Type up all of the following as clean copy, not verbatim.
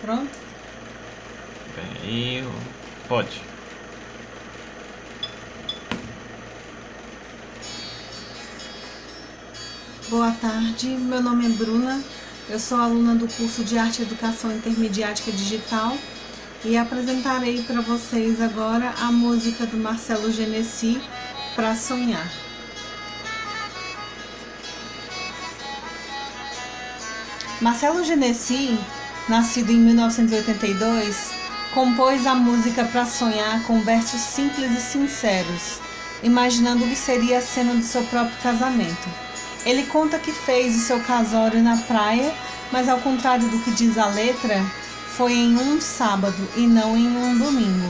Pronto? Bem, pode. Boa tarde, meu nome é Bruna, eu sou aluna do curso de Arte e Educação Intermediática Digital e apresentarei para vocês agora a música do Marcelo Genesi, Pra Sonhar. Marcelo Genesi, nascido em 1982, compôs a música Pra Sonhar com versos simples e sinceros, imaginando o que seria a cena do seu próprio casamento. Ele conta que fez o seu casório na praia, mas ao contrário do que diz a letra, foi em um sábado e não em um domingo.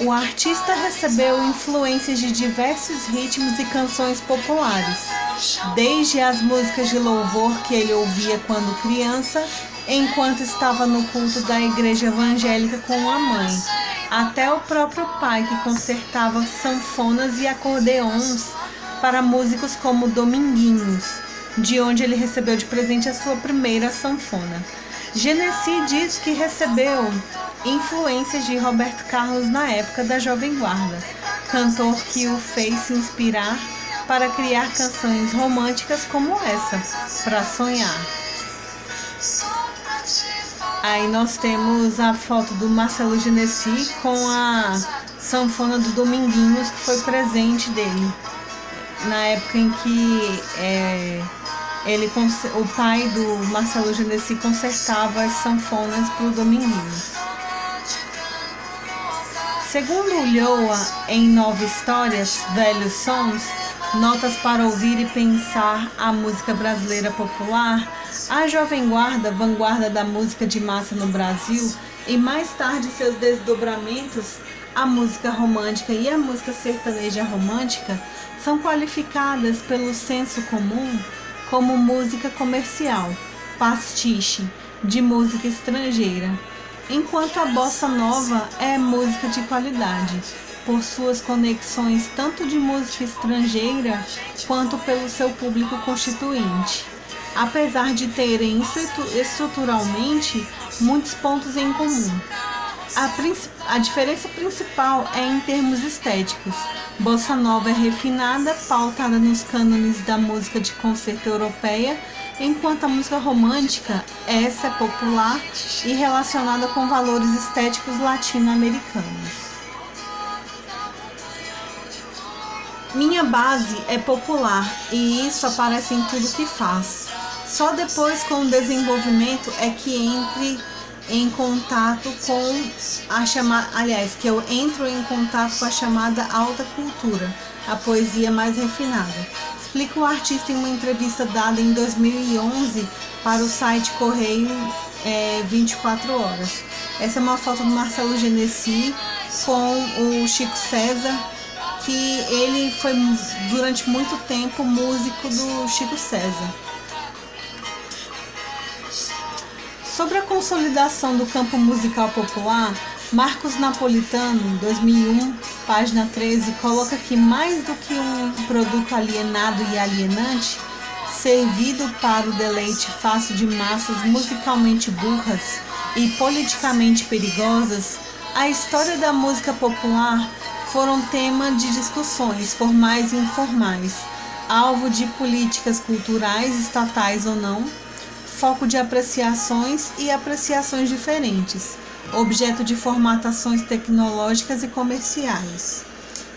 O artista recebeu influências de diversos ritmos e canções populares, desde as músicas de louvor que ele ouvia quando criança, enquanto estava no culto da igreja evangélica com a mãe, até o próprio pai que concertava sanfonas e acordeons para músicos como Dominguinhos, de onde ele recebeu de presente a sua primeira sanfona. Genesi diz que recebeu influências de Roberto Carlos na época da Jovem Guarda, cantor que o fez se inspirar para criar canções românticas como essa, Pra Sonhar. Aí nós temos a foto do Marcelo Genesi com a sanfona do Dominguinhos, que foi presente dele na época em que o pai do Marcelo Genesi consertava as sanfonas para o Dominguinhos. Segundo o Ulloa, em Nova Histórias, Velhos Sons, Notas para Ouvir e Pensar a Música Brasileira Popular, a Jovem Guarda, vanguarda da música de massa no Brasil, e mais tarde seus desdobramentos, a música romântica e a música sertaneja romântica, são qualificadas pelo senso comum como música comercial, pastiche, de música estrangeira, enquanto a bossa nova é música de qualidade, por suas conexões tanto de música estrangeira quanto pelo seu público constituinte, apesar de terem estruturalmente muitos pontos em comum. A diferença principal é em termos estéticos. Bossa nova é refinada, pautada nos cânones da música de concerto europeia, enquanto a música romântica, essa é popular e relacionada com valores estéticos latino-americanos. Minha base é popular e isso aparece em tudo que faço. Só depois, com o desenvolvimento, é que em contato com que eu entro em contato com a chamada alta cultura, a poesia mais refinada. Explica o artista em uma entrevista dada em 2011 para o site Correio 24 Horas. Essa é uma foto do Marcelo Genesi com o Chico César, que ele foi durante muito tempo músico do Chico César. Sobre a consolidação do campo musical popular, Marcos Napolitano, 2001, página 13, coloca que mais do que um produto alienado e alienante, servido para o deleite fácil de massas musicalmente burras e politicamente perigosas, a história da música popular foram tema de discussões formais e informais, alvo de políticas culturais, estatais ou não, foco de apreciações e apreciações diferentes, objeto de formatações tecnológicas e comerciais.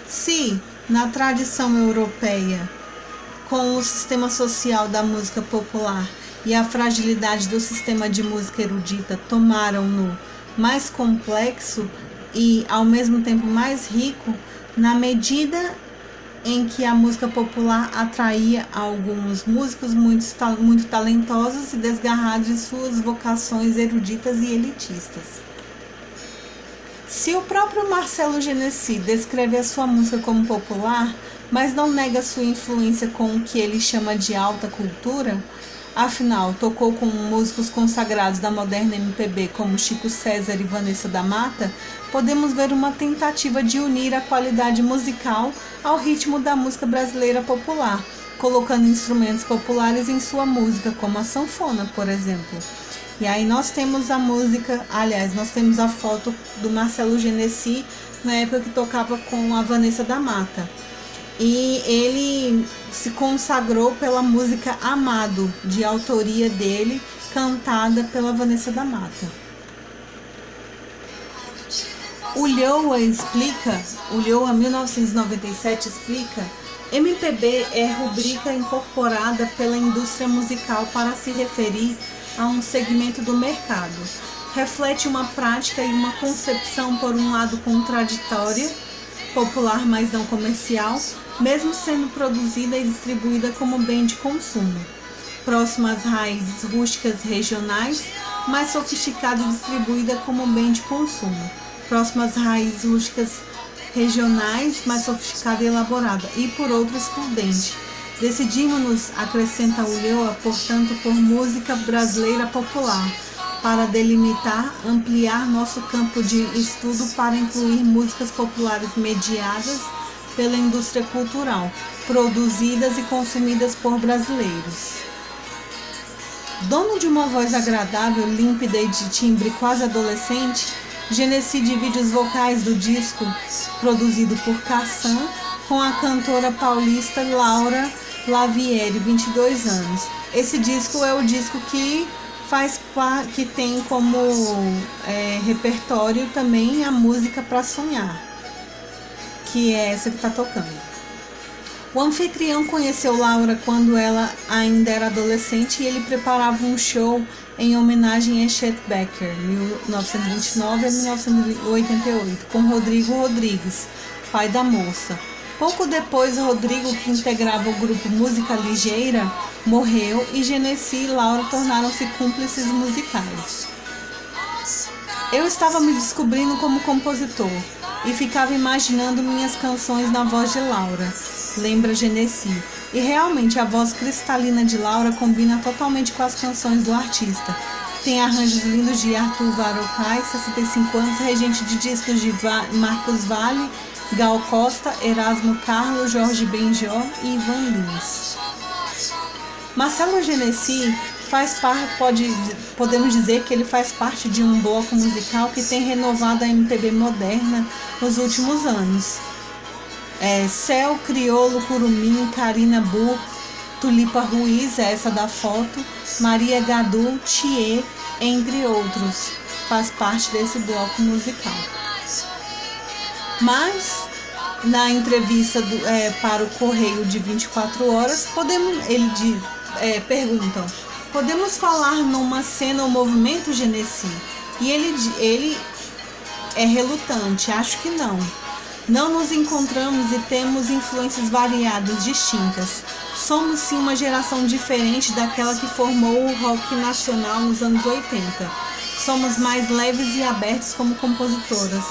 Se, na tradição europeia, com o sistema social da música popular e a fragilidade do sistema de música erudita tomaram-no mais complexo e, ao mesmo tempo, mais rico, na medida em que a música popular atraía alguns músicos muito talentosos e desgarrados de suas vocações eruditas e elitistas. Se o próprio Marcelo Genesi descreve a sua música como popular, mas não nega sua influência com o que ele chama de alta cultura, afinal, tocou com músicos consagrados da moderna MPB como Chico César e Vanessa da Mata, podemos ver uma tentativa de unir a qualidade musical ao ritmo da música brasileira popular, colocando instrumentos populares em sua música, como a sanfona, por exemplo. E aí nós temos a música, aliás, nós temos a foto do Marcelo Genesi na época que tocava com a Vanessa da Mata. E ele se consagrou pela música Amado, de autoria dele, cantada pela Vanessa da Mata. O Ulloa 1997 explica: MPB é rubrica incorporada pela indústria musical para se referir a um segmento do mercado. Reflete uma prática e uma concepção, por um lado, contraditória, popular, mas não comercial, mesmo sendo produzida e distribuída como bem de consumo. Próxima às raízes rústicas regionais, mais sofisticada e distribuída como bem de consumo. Próxima às raízes rústicas regionais, mais sofisticada e elaborada, e por outro excludente. Decidimos-nos, acrescenta Ulloa, portanto, por música brasileira popular, para delimitar, ampliar nosso campo de estudo para incluir músicas populares mediadas pela indústria cultural, produzidas e consumidas por brasileiros. Dono de uma voz agradável, límpida e de timbre quase adolescente, Genesi divide os vocais do disco, produzido por Cassan, com a cantora paulista Laura Lavieri, 22 anos. Esse disco é o disco que tem como repertório também a música Pra Sonhar, que é essa que está tocando. O anfitrião conheceu Laura quando ela ainda era adolescente e ele preparava um show em homenagem a Chet Baker, 1929 a 1988, com Rodrigo Rodrigues, pai da moça. Pouco depois, Rodrigo, que integrava o grupo Música Ligeira, morreu e Genesi e Laura tornaram-se cúmplices musicais. Eu estava me descobrindo como compositor e ficava imaginando minhas canções na voz de Laura, lembra Genesi. E realmente a voz cristalina de Laura combina totalmente com as canções do artista. Tem arranjos lindos de Arthur Varocai, 65 anos, regente de discos de Marcos Valle, Gal Costa, Erasmo Carlos, Jorge Benjor e Ivan Lins. Marcelo Genesi podemos dizer que ele faz parte de um bloco musical que tem renovado a MPB moderna nos últimos anos. Céu, Criolo, Curumim, Karina Burr, Tulipa Ruiz, essa da foto, Maria Gadu, Thier, entre outros, faz parte desse bloco musical. Mas, na entrevista para o Correio de 24 horas, perguntam: podemos falar numa cena ou movimento, Genesi? E ele é relutante, acho que não. Não nos encontramos e temos influências variadas, distintas. Somos sim uma geração diferente daquela que formou o rock nacional nos anos 80. Somos mais leves e abertos como compositores,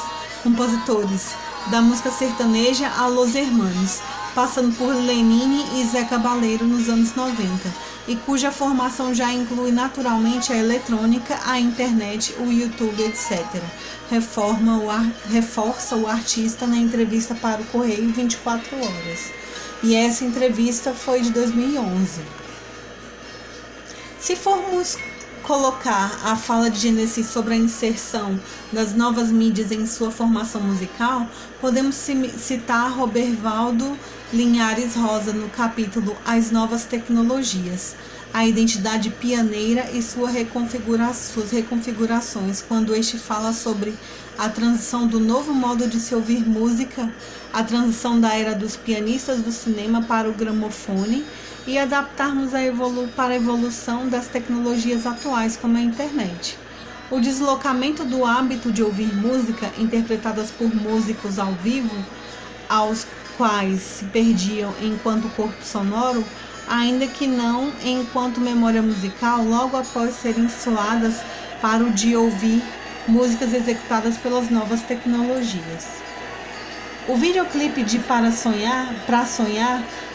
da música sertaneja a Los Hermanos, passando por Lenine e Zé Cabaleiro nos anos 90, e cuja formação já inclui naturalmente a eletrônica, a internet, o YouTube, etc. Reforça o artista na entrevista para o Correio 24 horas. E essa entrevista foi de 2011. Se formos colocar a fala de Genesi sobre a inserção das novas mídias em sua formação musical, podemos citar Robervaldo Linhares Rosa no capítulo As Novas Tecnologias, a identidade pioneira e suas reconfigurações, quando este fala sobre a transição do novo modo de se ouvir música, a transição da era dos pianistas do cinema para o gramofone e adaptarmos para a evolução das tecnologias atuais, como a internet. O deslocamento do hábito de ouvir música interpretadas por músicos ao vivo, aos quais se perdiam enquanto corpo sonoro, ainda que não enquanto memória musical, logo após serem soadas para o de ouvir músicas executadas pelas novas tecnologias. O videoclipe de Pra Sonhar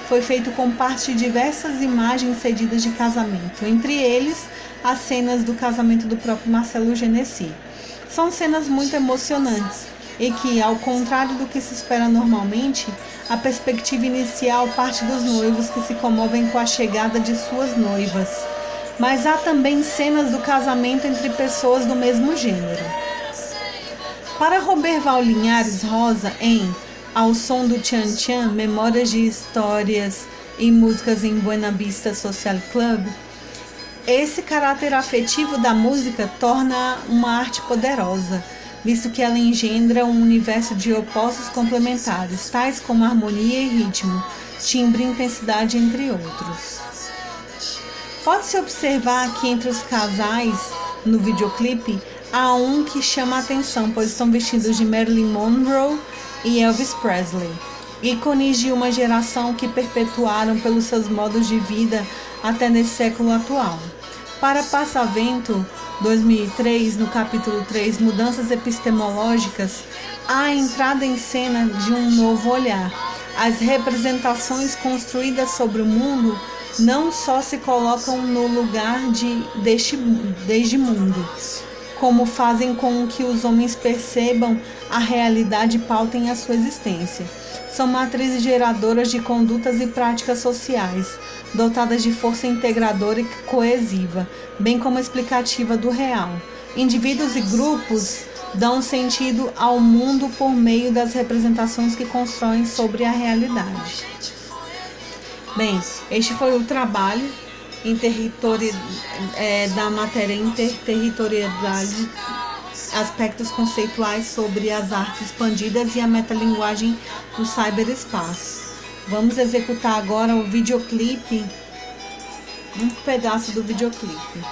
foi feito com parte de diversas imagens cedidas de casamento, entre eles as cenas do casamento do próprio Marcelo Genesi. São cenas muito emocionantes, e que, ao contrário do que se espera normalmente, a perspectiva inicial parte dos noivos que se comovem com a chegada de suas noivas. Mas há também cenas do casamento entre pessoas do mesmo gênero. Para Roberval Linhares Rosa, em Ao Som do Tchan Tchan, Memórias de Histórias e Músicas em Buena Vista Social Club, esse caráter afetivo da música torna uma arte poderosa, visto que ela engendra um universo de opostos complementares, tais como harmonia e ritmo, timbre e intensidade, entre outros. Pode-se observar que entre os casais no videoclipe há um que chama a atenção, pois estão vestidos de Marilyn Monroe e Elvis Presley, ícones de uma geração que perpetuaram pelos seus modos de vida até nesse século atual. Para Passavento, 2003, no capítulo 3, Mudanças Epistemológicas, há a entrada em cena de um novo olhar. As representações construídas sobre o mundo não só se colocam no lugar deste mundo, como fazem com que os homens percebam a realidade e pautem a sua existência. São matrizes geradoras de condutas e práticas sociais, dotadas de força integradora e coesiva, bem como explicativa do real. Indivíduos e grupos dão sentido ao mundo por meio das representações que constroem sobre a realidade. Bem, este foi o trabalho da matéria Interterritorialidade, aspectos conceituais sobre as artes expandidas e a metalinguagem no cyberespaço. Vamos executar agora o videoclipe, um pedaço do videoclipe.